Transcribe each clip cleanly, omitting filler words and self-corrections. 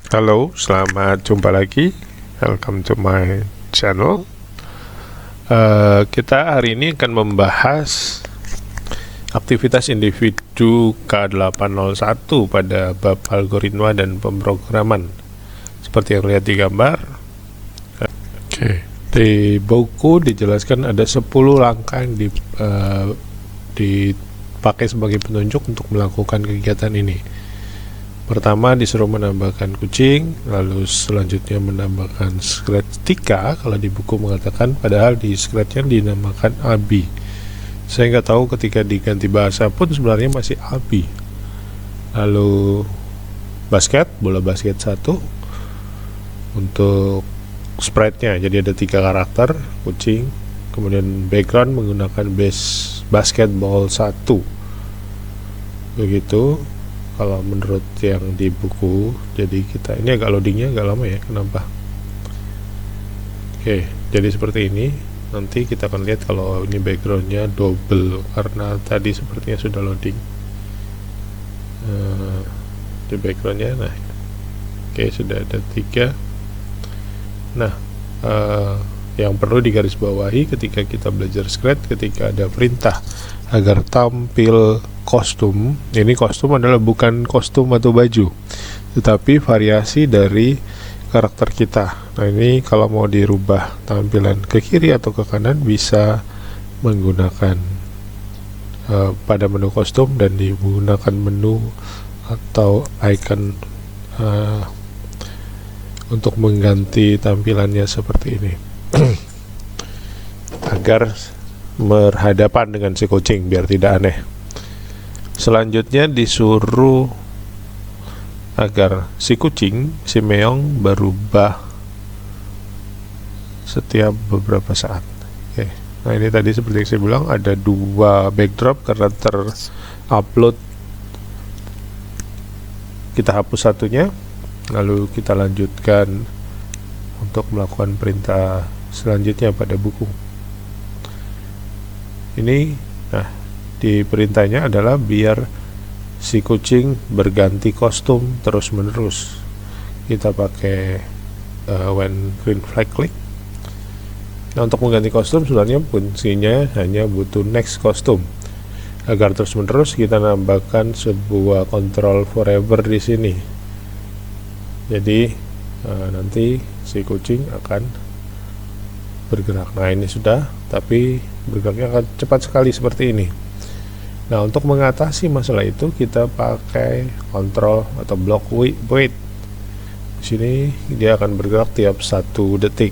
Halo, selamat jumpa lagi. Welcome to my channel. Kita hari ini akan membahas aktivitas individu K801 pada bab algoritma dan pemrograman. Seperti yang lihat di gambar. Oke, di buku dijelaskan ada 10 langkah yang dipakai sebagai penunjuk untuk melakukan kegiatan ini. Pertama disuruh menambahkan kucing, lalu selanjutnya menambahkan scratch Tika, kalau di buku mengatakan, padahal di scratchnya dinamakan Abi. Saya nggak tahu ketika diganti bahasa pun sebenarnya masih Abi. Lalu basket, bola basket 1 untuk sprite-nya, jadi ada 3 karakter, kucing, kemudian background menggunakan base basketball 1. Begitu kalau menurut yang di buku. Jadi kita ini agak loadingnya agak lama ya, kenapa? Oke, jadi seperti ini. Nanti kita akan lihat kalau ini backgroundnya double karena tadi sepertinya sudah loading di backgroundnya. Nah, oke, sudah ada 3. Nah, yang perlu digarisbawahi ketika kita belajar Scratch, ketika ada perintah agar tampil kostum, ini kostum adalah bukan kostum atau baju, tetapi variasi dari karakter kita. Nah, ini kalau mau dirubah tampilan ke kiri atau ke kanan bisa menggunakan pada menu kostum dan digunakan menu atau icon untuk mengganti tampilannya seperti ini agar berhadapan dengan si kucing biar tidak aneh. Selanjutnya disuruh agar si kucing, si meong, berubah setiap beberapa saat. Oke. Nah, ini tadi seperti yang saya bilang ada 2 backdrop karena terupload. Kita hapus satunya, lalu kita lanjutkan untuk melakukan perintah selanjutnya pada buku. Ini, nah, di perintahnya adalah biar si kucing berganti kostum terus menerus. Kita pakai when green flag click. Nah, untuk mengganti kostum sebenarnya fungsinya hanya butuh next kostum. Agar terus menerus kita nambahkan sebuah control forever di sini. Jadi nanti si kucing akan bergerak. Nah, ini sudah, tapi bergeraknya akan cepat sekali seperti ini. Nah, untuk mengatasi masalah itu kita pakai kontrol atau block wait. Di sini dia akan bergerak tiap 1 detik.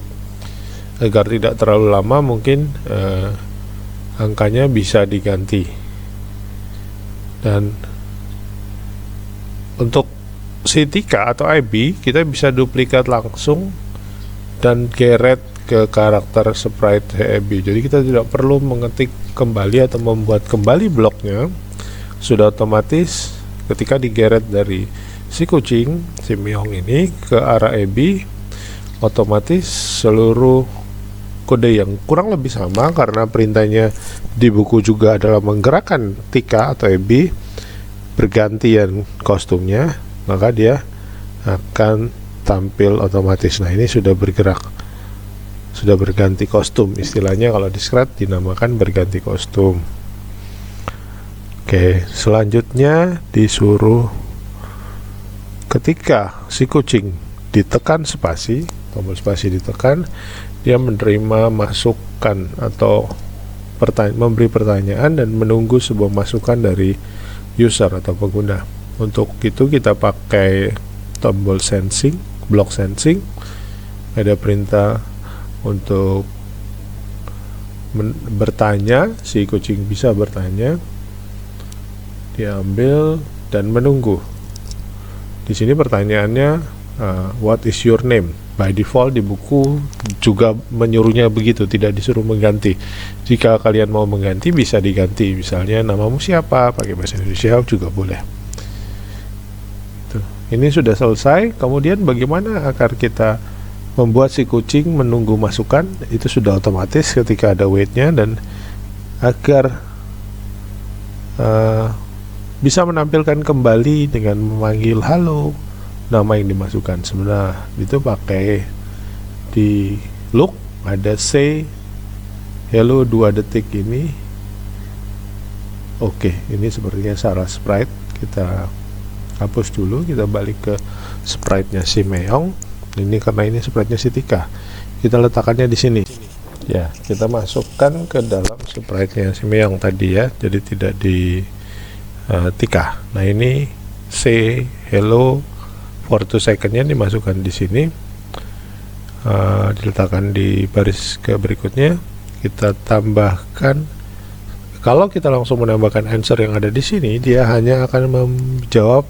Agar tidak terlalu lama, mungkin angkanya bisa diganti. Dan untuk si Tika atau IB kita bisa duplikat langsung dan geret ke karakter sprite HEB. Jadi kita tidak perlu mengetik kembali atau membuat kembali bloknya. Sudah otomatis ketika digeret dari si kucing, si meong ini ke arah EB, otomatis seluruh kode yang kurang lebih sama karena perintahnya di buku juga adalah menggerakkan Tika atau EB bergantian kostumnya, maka dia akan tampil otomatis. Nah, ini sudah bergerak, sudah berganti kostum, istilahnya kalau di Scratch dinamakan berganti kostum. Oke, selanjutnya disuruh ketika si kucing ditekan spasi, tombol spasi ditekan, dia menerima masukan atau memberi pertanyaan dan menunggu sebuah masukan dari user atau pengguna. Untuk itu kita pakai tombol sensing, block sensing. Ada perintah untuk bertanya, si kucing bisa bertanya, diambil dan menunggu. Di sini pertanyaannya what is your name? By default di buku juga menyuruhnya begitu, tidak disuruh mengganti. Jika kalian mau mengganti bisa diganti, misalnya namamu siapa, pakai bahasa Indonesia juga boleh. Tuh, ini sudah selesai. Kemudian bagaimana agar kita membuat si kucing menunggu masukan? Itu sudah otomatis ketika ada waitnya, dan agar bisa menampilkan kembali dengan memanggil halo, nama yang dimasukkan. Sebenarnya itu pakai di look ada say hello 2 detik ini. Oke, ini sepertinya salah sprite. Kita hapus dulu, kita balik ke sprite-nya si Meong. Ini karena ini sprite-nya si Tika. Kita letakkannya di sini. Ya, kita masukkan ke dalam sprite-nya si Meong tadi ya. Jadi tidak di Tika. Nah, ini say hello for 2 second-nya dimasukkan di sini. Diletakkan di baris ke berikutnya. Kita tambahkan. Kalau kita langsung menambahkan answer yang ada di sini, dia hanya akan menjawab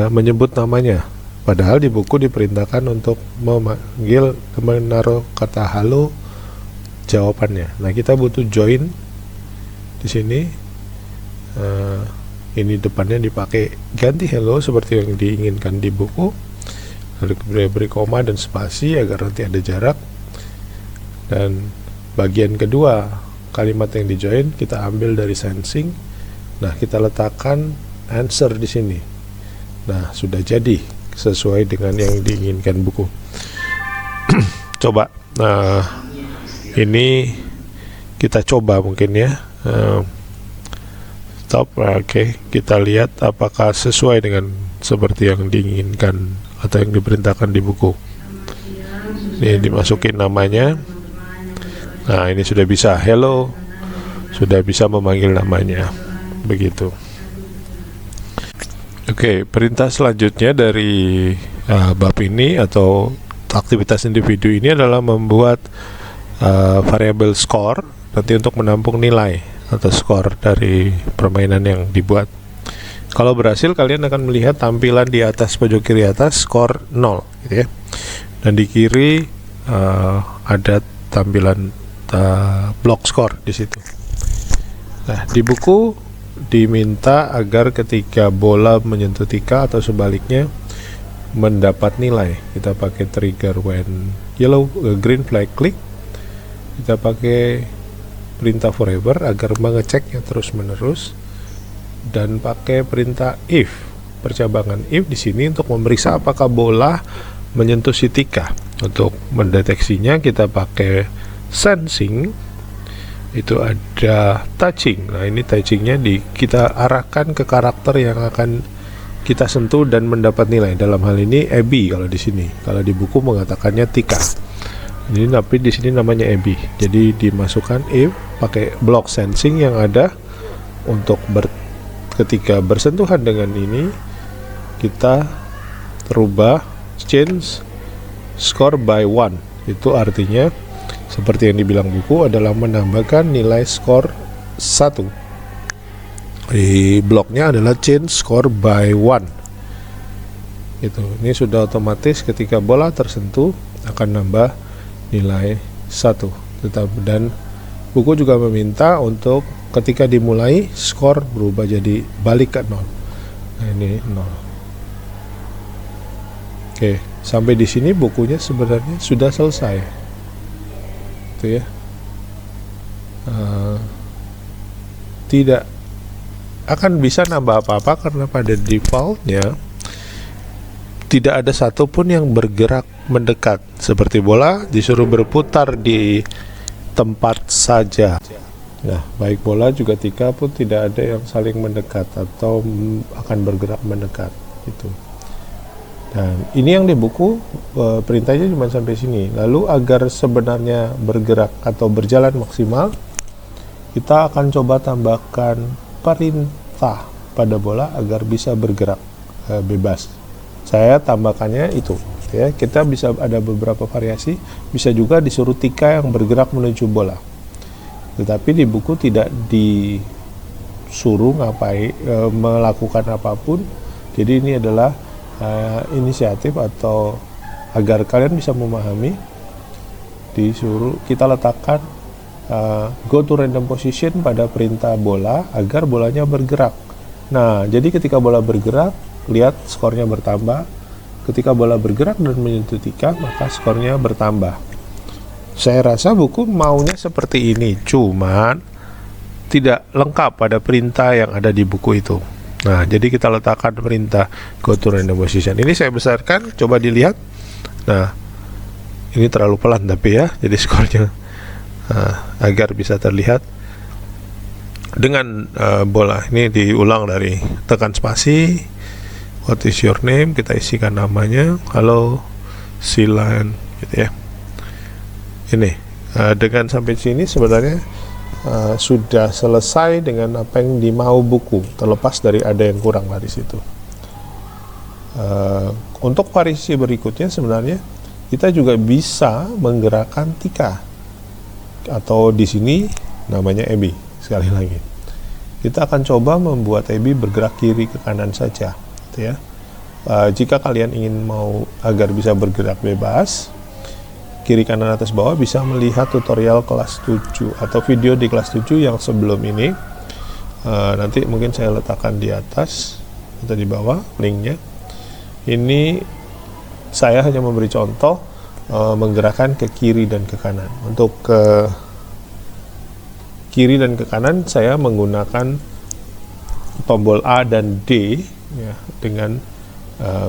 menyebut namanya. Padahal di buku diperintahkan untuk memanggil, menaruh kata halo jawabannya. Nah, kita butuh join di sini. Ini depannya dipakai ganti hello seperti yang diinginkan di buku. Lalu beri koma dan spasi agar nanti ada jarak. Dan bagian kedua kalimat yang di join kita ambil dari sensing. Nah, kita letakkan answer di sini. Nah, sudah jadi sesuai dengan yang diinginkan buku. Coba, ini kita coba mungkin ya. Stop. Oke, kita lihat apakah sesuai dengan seperti yang diinginkan atau yang diperintahkan di buku. Ini dimasukin namanya. Nah, ini sudah bisa hello, sudah bisa memanggil namanya. Begitu. Oke, perintah selanjutnya dari bab ini atau aktivitas individu ini adalah membuat variabel score nanti untuk menampung nilai atau skor dari permainan yang dibuat. Kalau berhasil, kalian akan melihat tampilan di atas pojok kiri atas skor 0 gitu ya. Dan di kiri ada tampilan block score di situ. Nah, di buku diminta agar ketika bola menyentuh Tika atau sebaliknya mendapat nilai. Kita pakai trigger when green flag click. Kita pakai perintah forever agar mengeceknya terus menerus, dan pakai perintah if, percabangan if di sini untuk memeriksa apakah bola menyentuh si Tika. Untuk mendeteksinya kita pakai sensing, itu ada touching. Nah, ini touchingnya kita arahkan ke karakter yang akan kita sentuh dan mendapat nilai. Dalam hal ini Abby kalau di sini. Kalau di buku mengatakannya Tika. Ini tapi di sini namanya Abby. Jadi dimasukkan if pakai block sensing yang ada untuk ketika bersentuhan dengan ini kita rubah change score by 1. Itu artinya seperti yang dibilang buku adalah menambahkan nilai skor 1. Di bloknya adalah change score by 1. Ini sudah otomatis ketika bola tersentuh akan nambah nilai 1. Dan buku juga meminta untuk ketika dimulai skor berubah jadi balik ke 0. Nah, ini 0. Oke, sampai di sini bukunya sebenarnya sudah selesai. Itu ya. Tidak akan bisa nambah apa-apa karena pada defaultnya tidak ada satupun yang bergerak mendekat. Seperti bola disuruh berputar di tempat saja. Nah, baik bola juga Tika pun tidak ada yang saling mendekat atau akan bergerak mendekat gitu. Dan ini yang di buku perintahnya cuma sampai sini. Lalu agar sebenarnya bergerak atau berjalan maksimal, kita akan coba tambahkan perintah pada bola agar bisa bergerak bebas. Saya tambahkannya itu ya. Kita bisa ada beberapa variasi, bisa juga disuruh Tika yang bergerak menuju bola. Tetapi di buku tidak disuruh melakukan apapun. Jadi ini adalah inisiatif atau agar kalian bisa memahami, disuruh kita letakkan go to random position pada perintah bola agar bolanya bergerak. Nah, jadi ketika bola bergerak, lihat skornya bertambah. Ketika bola bergerak dan menyentuh Tika, maka skornya bertambah. Saya rasa buku maunya seperti ini, cuman tidak lengkap pada perintah yang ada di buku itu. Nah, jadi kita letakkan perintah go to random position. Ini saya besarkan, coba dilihat. Nah, ini terlalu pelan tapi ya, jadi skornya agar bisa terlihat dengan bola. Ini diulang dari tekan spasi, what is your name, kita isikan namanya, halo Silan, gitu ya. Ini dengan sampai sini sebenarnya sudah selesai dengan apa yang dimau buku, terlepas dari ada yang kurang dari situ. Untuk variasi berikutnya sebenarnya kita juga bisa menggerakkan tika, atau di sini namanya Abby. Sekali lagi, kita akan coba membuat Abby bergerak kiri ke kanan saja, gitu ya. Jika kalian ingin mau agar bisa bergerak bebas kiri kanan atas bawah, bisa melihat tutorial kelas 7 atau video di kelas 7 yang sebelum ini. Nanti mungkin saya letakkan di atas atau di bawah linknya. Ini saya hanya memberi contoh menggerakkan ke kiri dan ke kanan. Untuk ke kiri dan ke kanan saya menggunakan tombol A dan D ya, dengan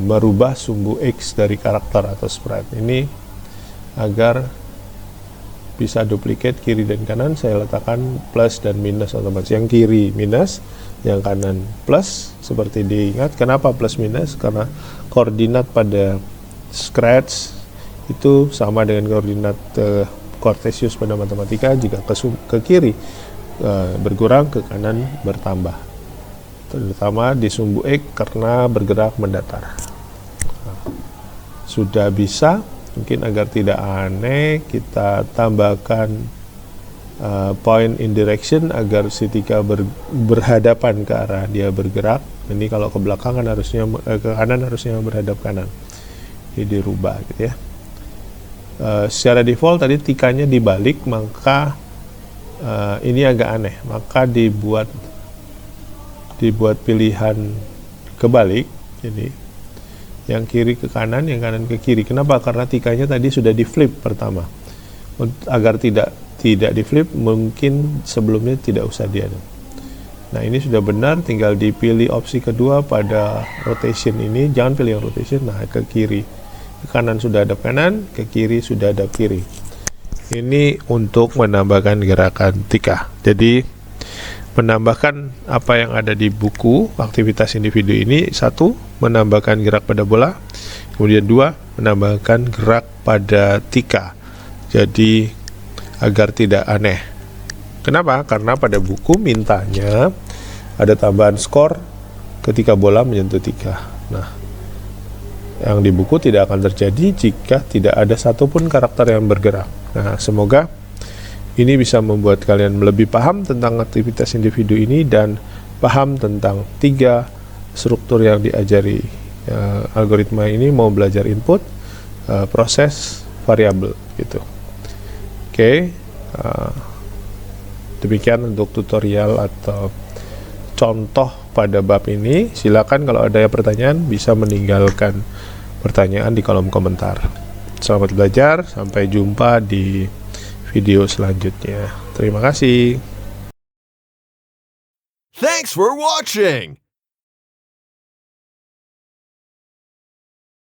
merubah sumbu X dari karakter atau sprite ini agar bisa duplicate kiri dan kanan. Saya letakkan plus dan minus otomatis, yang kiri minus, yang kanan plus. Seperti diingat, kenapa plus minus? Karena koordinat pada Scratch itu sama dengan koordinat Cartesius pada matematika. Jika ke kiri berkurang, ke kanan bertambah, terutama di sumbu X karena bergerak mendatar. Sudah bisa. Mungkin agar tidak aneh, kita tambahkan point in direction agar si tika berhadapan ke arah dia bergerak. Ini kalau ke belakang kan harusnya ke kanan, harusnya berhadap kanan. Ini dirubah gitu ya. Secara default tadi tikanya dibalik, maka ini agak aneh. Maka dibuat pilihan kebalik. Jadi yang kiri ke kanan, yang kanan ke kiri. Kenapa? Karena tikanya tadi sudah di flip pertama. Agar tidak di flip, mungkin sebelumnya tidak usah diada. Nah, ini sudah benar, tinggal dipilih opsi kedua pada rotation ini. Jangan pilih yang rotation. Nah, ke kiri, ke kanan sudah hadap kanan, ke kiri sudah hadap kiri. Ini untuk menambahkan gerakan tika. Jadi menambahkan apa yang ada di buku aktivitas individu ini. 1, menambahkan gerak pada bola. Kemudian 2, menambahkan gerak pada tika. Jadi agar tidak aneh. Kenapa? Karena pada buku mintanya ada tambahan skor ketika bola menyentuh tika. Nah, yang di buku tidak akan terjadi jika tidak ada satupun karakter yang bergerak. Nah, semoga ini bisa membuat kalian lebih paham tentang aktivitas individu ini dan paham tentang 3 struktur yang diajari. Algoritma ini mau belajar input, proses, variabel gitu. Oke. Demikian untuk tutorial atau contoh pada bab ini. Silakan kalau ada pertanyaan bisa meninggalkan pertanyaan di kolom komentar. Selamat belajar, sampai jumpa di video selanjutnya. Terima kasih. Thanks for watching.